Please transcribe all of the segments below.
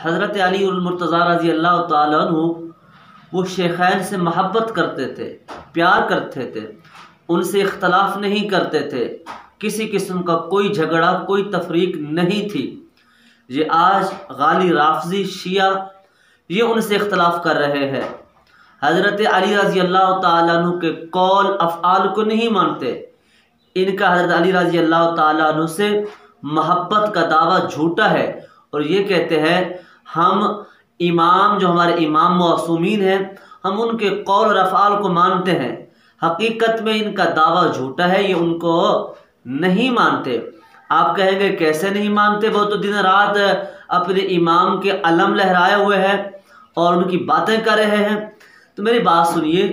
हज़रत अली और मुर्तज़ा रज़ी अल्लाह ताला अन्हु वो शेखैन से महब्बत करते थे, प्यार करते थे, उनसे इख्तलाफ नहीं करते थे, किसी किस्म का कोई झगड़ा कोई तफरीक नहीं थी। ये आज गाली राफजी शिया ये उनसे इख्तलाफ कर रहे हैं। हज़रत अली रज़ी अल्लाह ताला अन्हु के कौल अफ़आल को नहीं मानते। इनका हज़रत अली रज़ी अल्लाह ताला अन्हु से महब्बत का दावा झूठा है और ये कहते हैं हम इमाम जो हमारे इमाम मासूमीन हैं हम उनके कौल और अफ़आल को मानते हैं। हकीकत में इनका दावा झूठा है, ये उनको नहीं मानते। आप कहेंगे कैसे नहीं मानते, वो तो दिन रात अपने इमाम के अलम लहराए हुए हैं और उनकी बातें कर रहे हैं। तो मेरी बात सुनिए,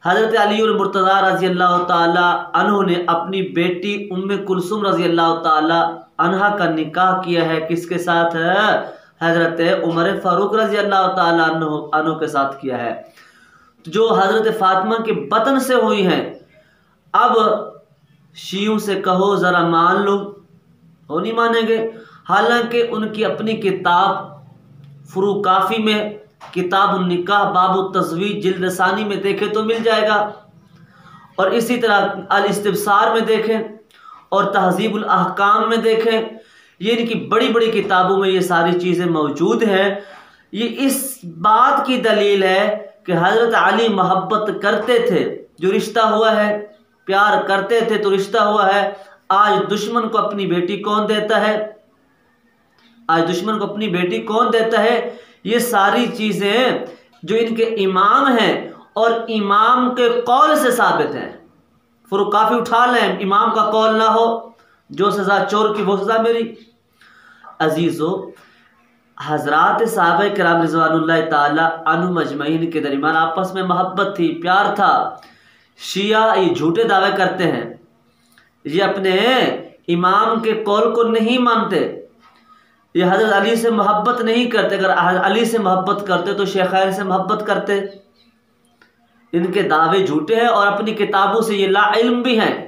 हज़रत अली और मुर्तज़ा रज़ी अल्लाह ताला अन्हु ने अपनी बेटी उम्मे कुलसुम रज़ी अल्लाह ताला अन्हा का निकाह किया है। किसके साथ है? हज़रत उमर फ़ारूक रज़ी अल्लाह ताला अन्हु के साथ किया है, जो हज़रत फ़ातिमा के बतन से हुई हैं। अब शियों से कहो ज़रा मान लो, वो नहीं मानेंगे। हालांकि उनकी अपनी किताब फुरू काफ़ी में किताब निकाह बाबु तज़वीज जिल्द सानी में देखें तो मिल जाएगा, और इसी तरह अल इस्तिब्सार में देखें और तहज़ीबुल अहकाम में देखें। ये इनकी बड़ी बड़ी किताबों में ये सारी चीज़ें मौजूद हैं। ये इस बात की दलील है कि हज़रत अली मोहब्बत करते थे, जो रिश्ता हुआ है, प्यार करते थे तो रिश्ता हुआ है। आज दुश्मन को अपनी बेटी कौन देता है? आज दुश्मन को अपनी बेटी कौन देता है? ये सारी चीज़ें जो इनके इमाम हैं और इमाम के कौल से साबित हैं। फुरुक़ काफ़ी उठा लें, इमाम का कौल ना हो, जो सज़ा चोर की वो सज़ा मेरी। अजीज़ो, हज़रात सहाबा किराम रिज़वानुल्लाह ताला अन्हुम अजमईन के दरमियान आपस में मोहब्बत थी, प्यार था। शिया ये झूठे दावे करते हैं, ये अपने इमाम के कौल को नहीं मानते, ये हज़रत अली से मोहब्बत नहीं करते। अगर अली से मोहब्बत करते तो शेखैन से मोहब्बत करते। इनके दावे झूठे हैं और अपनी किताबों से ये ला इल्म भी हैं।